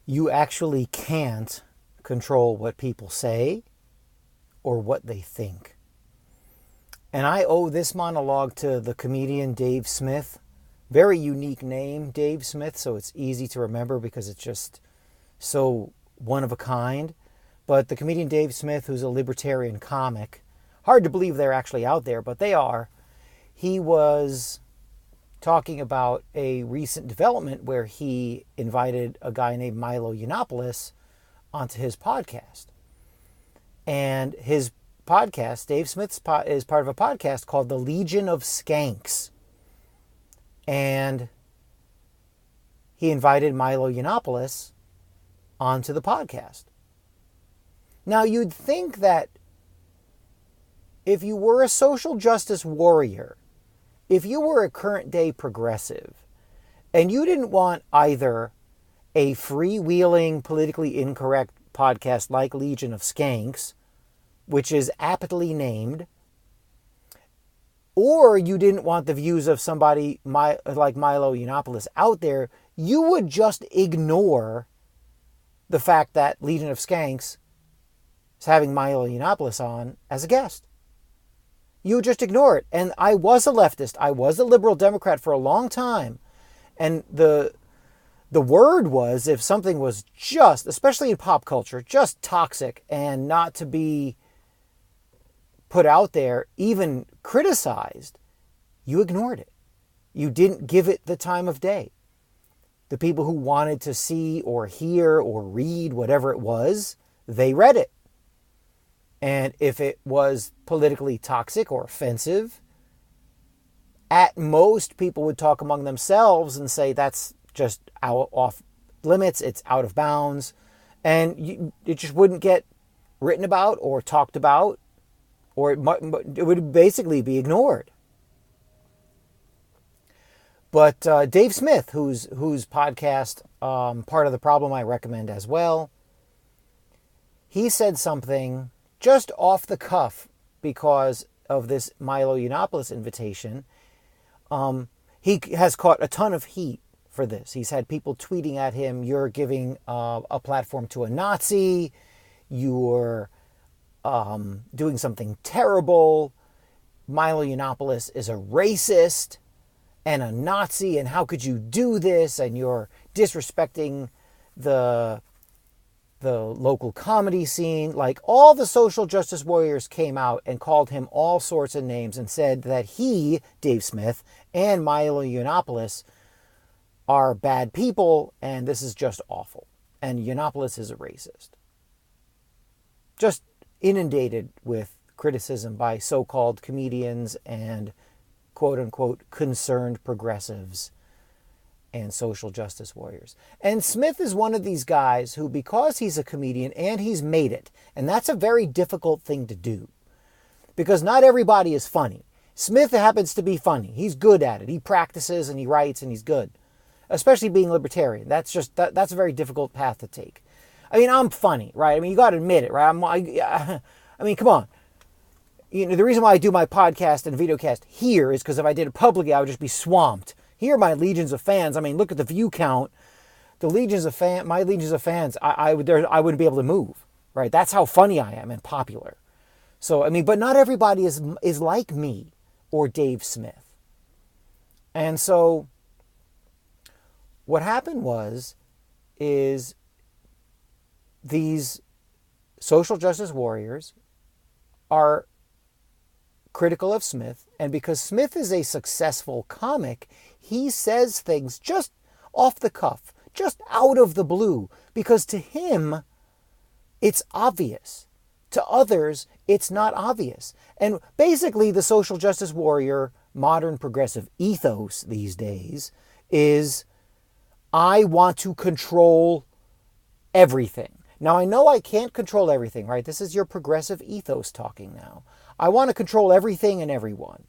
You actually can't control what people say or what they think. And I owe this monologue to the comedian Dave Smith. Very unique name, Dave Smith, so it's easy to remember because it's just so one of a kind. But the comedian Dave Smith, who's a libertarian comic, hard to believe they're actually out there, but they are. He was talking about a recent development where he invited a guy named Milo Yiannopolous onto his podcast. And his podcast, Dave Smith's is part of a podcast called the Legion of Skanks. And he invited Milo Yiannopolous onto the podcast. Now, you'd think that if you were a social justice warrior, if you were a current day progressive, and you didn't want either a freewheeling, politically incorrect podcast like Legion of Skanks, which is aptly named, or you didn't want the views of somebody like Milo Yiannopolous out there, you would just ignore the fact that Legion of Skanks is having Milo Yiannopolous on as a guest. You would just ignore it. And I was a leftist. I was a liberal Democrat for a long time. And the word was, if something was just, especially in pop culture, just toxic and not to be put out there, even criticized, you ignored it. You didn't give it the time of day. The people who wanted to see or hear or read whatever it was, they read it. And if it was politically toxic or offensive, at most people would talk among themselves and say that's just off limits, it's out of bounds, and it just wouldn't get written about or talked about, or it would basically be ignored. But Dave Smith, whose podcast, Part of the Problem, I recommend as well, he said something just off the cuff because of this Milo Yiannopolous invitation. He has caught a ton of heat for this. He's had people tweeting at him, you're giving a platform to a Nazi, you're doing something terrible, Milo Yiannopolous is a racist and a Nazi, and how could you do this, and you're disrespecting the local comedy scene. Like, all the social justice warriors came out and called him all sorts of names and said that he, Dave Smith, and Milo Yiannopolous are bad people, and this is just awful. And Yiannopolous is a racist. Just inundated with criticism by so-called comedians and quote-unquote concerned progressives and social justice warriors. And Smith is one of these guys who, because he's a comedian and he's made it, and that's a very difficult thing to do, because not everybody is funny. Smith happens to be funny. He's good at it. He practices and he writes and he's good. Especially being libertarian. That's a very difficult path to take. I mean, I'm funny, right? I mean, you got to admit it, right? I mean, come on. You know, the reason why I do my podcast and videocast here is because if I did it publicly, I would just be swamped. Here are my legions of fans. I mean, look at the view count. My legions of fans, I wouldn't be able to move, right? That's how funny I am and popular. So, I mean, but not everybody is like me or Dave Smith. And so what happened is these social justice warriors are critical of Smith, and because Smith is a successful comic, he says things just off the cuff, just out of the blue, because to him, it's obvious. To others, it's not obvious. And basically, the social justice warrior, modern progressive ethos these days is, I want to control everything. Now, I know I can't control everything, right? This is your progressive ethos talking now. I want to control everything and everyone.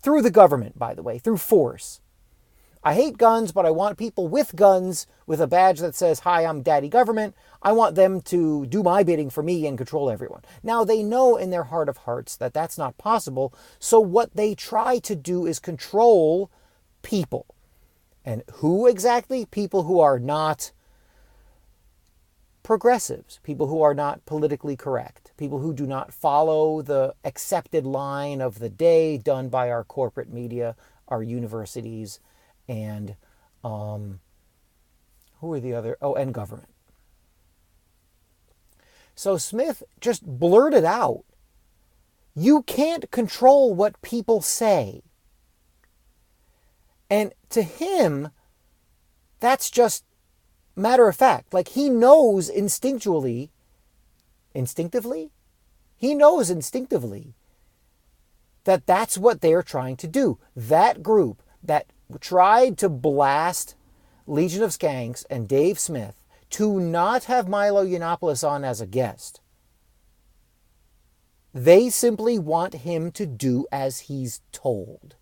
Through the government, by the way, through force. I hate guns, but I want people with guns with a badge that says, hi, I'm Daddy Government. I want them to do my bidding for me and control everyone. Now, they know in their heart of hearts that that's not possible. So what they try to do is control people. And who exactly? People who are not progressives, people who are not politically correct, people who do not follow the accepted line of the day done by our corporate media, our universities, and who are the other? Oh, and government. So Smith just blurted out, you can't control what people say. And to him, that's just matter of fact. Like, he knows instinctively, he knows instinctively that that's what they're trying to do. That group that tried to blast Legion of Skanks and Dave Smith to not have Milo Yiannopolous on as a guest. They simply want him to do as he's told.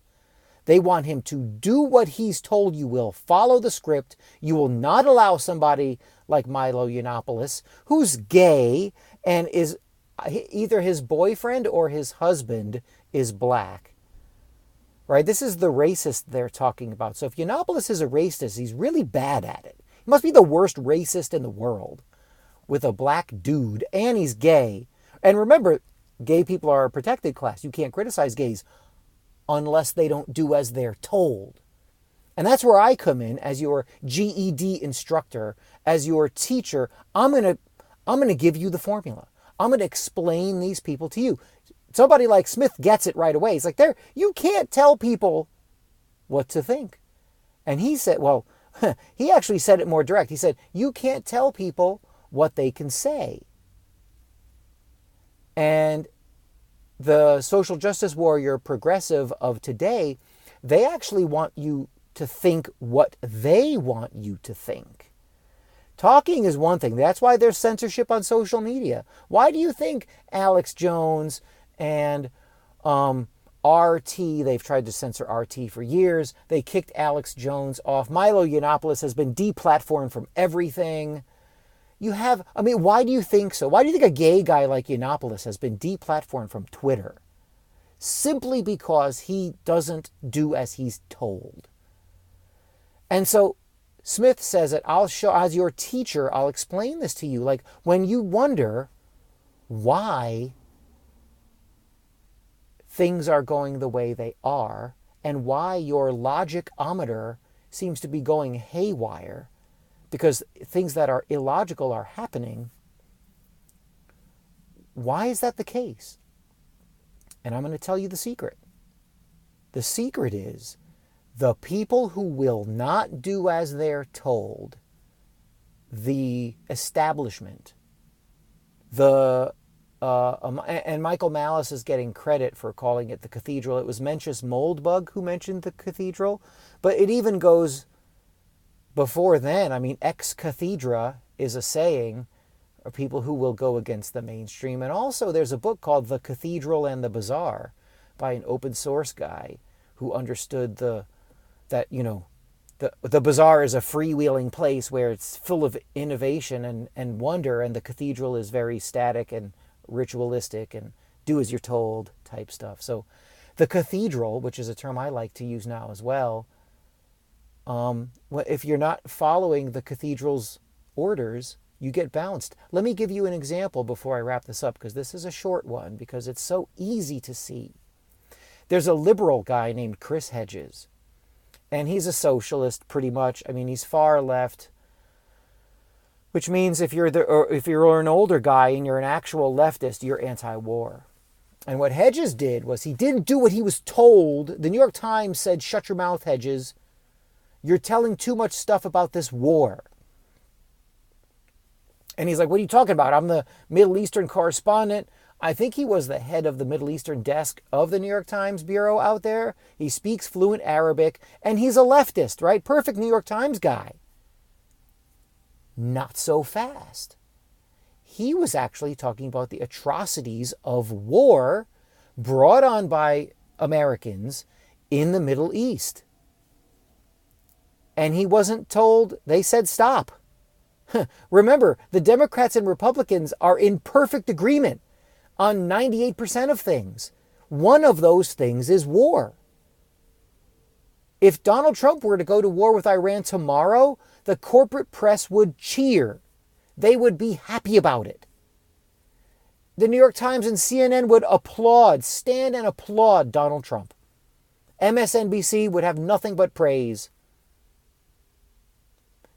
They want him to do what he's told. You will follow the script. You will not allow somebody like Milo Yiannopolous, who's gay and is either his boyfriend or his husband is black. Right? This is the racist they're talking about. So if Yiannopolous is a racist, he's really bad at it. He must be the worst racist in the world with a black dude, and he's gay. And remember, gay people are a protected class. You can't criticize gays unless they don't do as they're told. And that's where I come in as your GED instructor, as your teacher. I'm going to give you the formula. I'm going to explain these people to you. Somebody like Smith gets it right away. He's like, you can't tell people what to think. And he said, well, he actually said it more direct. He said, you can't tell people what they can say. And the social justice warrior progressive of today, they actually want you to think what they want you to think. Talking is one thing. That's why there's censorship on social media. Why do you think Alex Jones and RT, they've tried to censor RT for years. They kicked Alex Jones off. Milo Yiannopolous has been deplatformed from everything. Why do you think so? Why do you think a gay guy like Yiannopolous has been deplatformed from Twitter? Simply because he doesn't do as he's told. And so Smith says that I'll show, as your teacher, I'll explain this to you. Like, when you wonder why things are going the way they are and why your logic-ometer seems to be going haywire because things that are illogical are happening, why is that the case? And I'm going to tell you the secret. The secret is the people who will not do as they're told, the establishment, and Michael Malice is getting credit for calling it the Cathedral. It was Mencius Moldbug who mentioned the Cathedral, but it even goes before then. I mean, ex cathedra is a saying of people who will go against the mainstream. And also there's a book called The Cathedral and the Bazaar by an open source guy who understood that the bazaar is a freewheeling place where it's full of innovation and wonder, and the cathedral is very static and ritualistic and do as you're told type stuff. So the cathedral, which is a term I like to use now as well, if you're not following the cathedral's orders, you get bounced. Let me give you an example before I wrap this up, because this is a short one, because it's so easy to see. There's a liberal guy named Chris Hedges, and he's a socialist pretty much. I mean, he's far left, which means if you're an older guy and you're an actual leftist, you're anti-war. And what Hedges did was he didn't do what he was told. The New York Times said, "Shut your mouth, Hedges. You're telling too much stuff about this war." And he's like, "What are you talking about? I'm the Middle Eastern correspondent." I think he was the head of the Middle Eastern desk of the New York Times bureau out there. He speaks fluent Arabic, and he's a leftist, right? Perfect New York Times guy. Not so fast. He was actually talking about the atrocities of war brought on by Americans in the Middle East. And he wasn't told, they said stop. Remember, the Democrats and Republicans are in perfect agreement on 98% of things. One of those things is war. If Donald Trump were to go to war with Iran tomorrow, the corporate press would cheer. they would be happy about it. The New York Times and CNN would applaud, stand and applaud Donald Trump. MSNBC would have nothing but praise.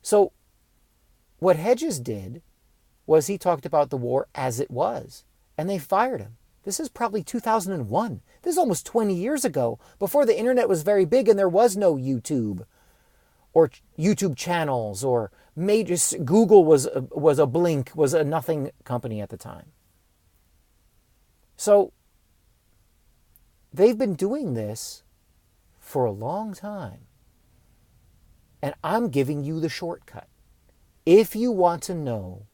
So what Hedges did was he talked about the war as it was, and they fired him. This is probably 2001. This is almost 20 years ago, before the internet was very big and there was no YouTube or YouTube channels or major. Google was a blink, was a nothing company at the time. So they've been doing this for a long time. And I'm giving you the shortcut. If you want to know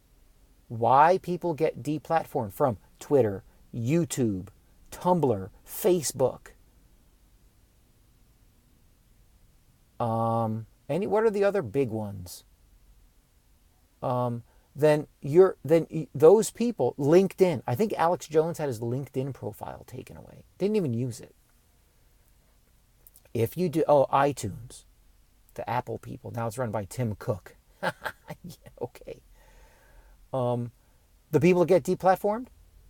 why people get deplatformed from Twitter, YouTube, Tumblr, Facebook, what are the other big ones? Then those people, LinkedIn. I think Alex Jones had his LinkedIn profile taken away. Didn't even use it. If you do, iTunes, the Apple people. Now it's run by Tim Cook. Yeah, okay. The people that get deplatformed,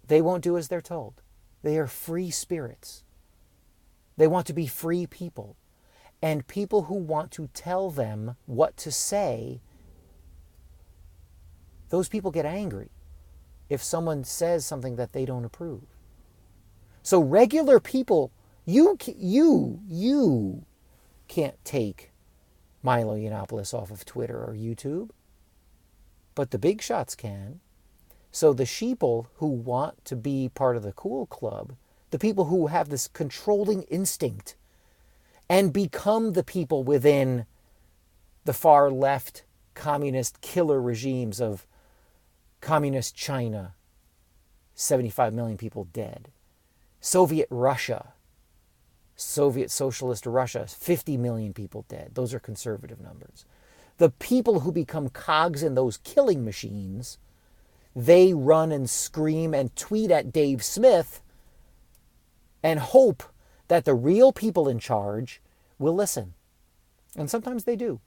they won't do as they're told. They are free spirits. They want to be free people. And people who want to tell them what to say, those people get angry if someone says something that they don't approve. So regular people, you can't take Milo Yiannopolous off of Twitter or YouTube, but the big shots can. So the sheeple who want to be part of the cool club, the people who have this controlling instinct and become the people within the far left communist killer regimes of communist China, 75 million people dead, Soviet Russia, Soviet Socialist Russia, 50 million people dead. Those are conservative numbers. The people who become cogs in those killing machines, they run and scream and tweet at Dave Smith and hope that the real people in charge will listen. And sometimes they do.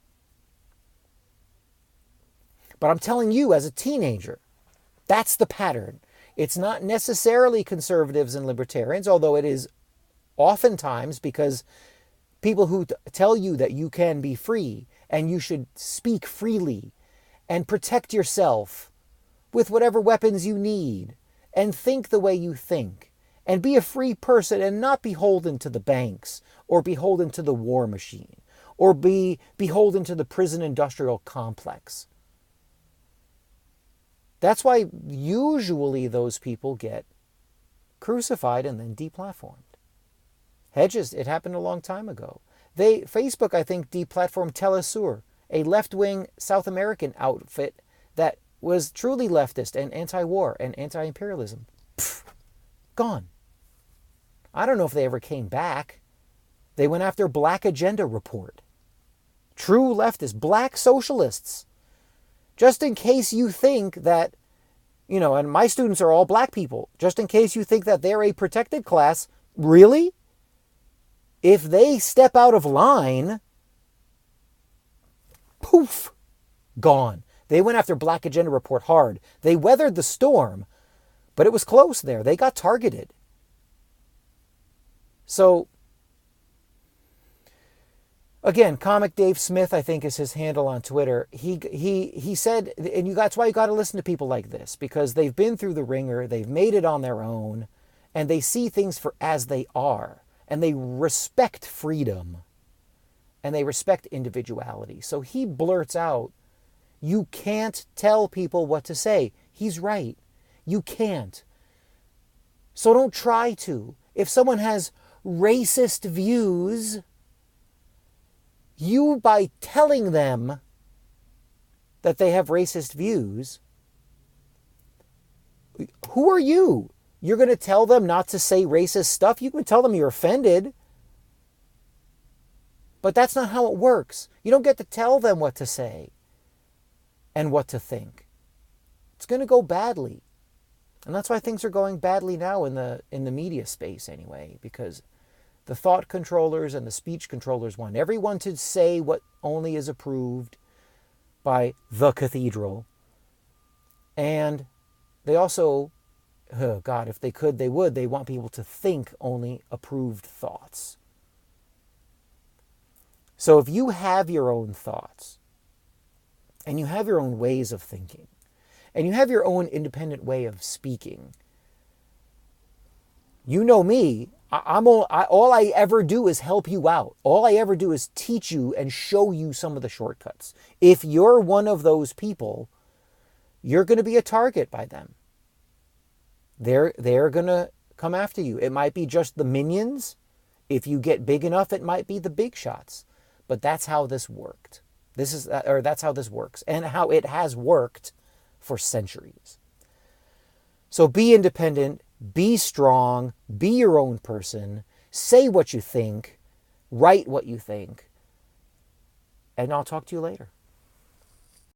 But I'm telling you, as a teenager, that's the pattern. It's not necessarily conservatives and libertarians, although it is oftentimes, because people who tell you that you can be free and you should speak freely and protect yourself with whatever weapons you need and think the way you think and be a free person and not beholden to the banks or beholden to the war machine or be beholden to the prison industrial complex. That's why usually those people get crucified and then deplatformed. Hedges, it happened a long time ago. Facebook, I think, deplatformed Telesur, a left-wing South American outfit that was truly leftist and anti-war and anti-imperialism. Gone. I don't know if they ever came back. They went after Black Agenda Report. True leftists, black socialists. Just in case you think that, and my students are all black people, just in case you think that they're a protected class, really? If they step out of line, poof, gone. They went after Black Agenda Report hard. They weathered the storm, but it was close there. They got targeted. So, again, Comic Dave Smith, I think, is his handle on Twitter. He said, and that's why you got to listen to people like this, because they've been through the ringer, they've made it on their own, and they see things for as they are. And they respect freedom. And they respect individuality. So he blurts out, you can't tell people what to say. He's right. You can't. So don't try to. If someone has racist views, you, by telling them that they have racist views, who are you? You're going to tell them not to say racist stuff? You can tell them you're offended. But that's not how it works. You don't get to tell them what to say and what to think. It's going to go badly. And that's why things are going badly now in the media space anyway, because the thought controllers and the speech controllers want everyone to say what only is approved by the Cathedral. And they also, oh God, if they could, they would. They want people to think only approved thoughts. So if you have your own thoughts, and you have your own ways of thinking, and you have your own independent way of speaking, you know me, all I ever do is help you out. All I ever do is teach you and show you some of the shortcuts. If you're one of those people, you're going to be a target by them. They're going to come after you. It might be just the minions. If you get big enough, it might be the big shots. But that's how this worked. That's how this works, and how it has worked for centuries. So be independent, be strong, be your own person, say what you think, write what you think, and I'll talk to you later.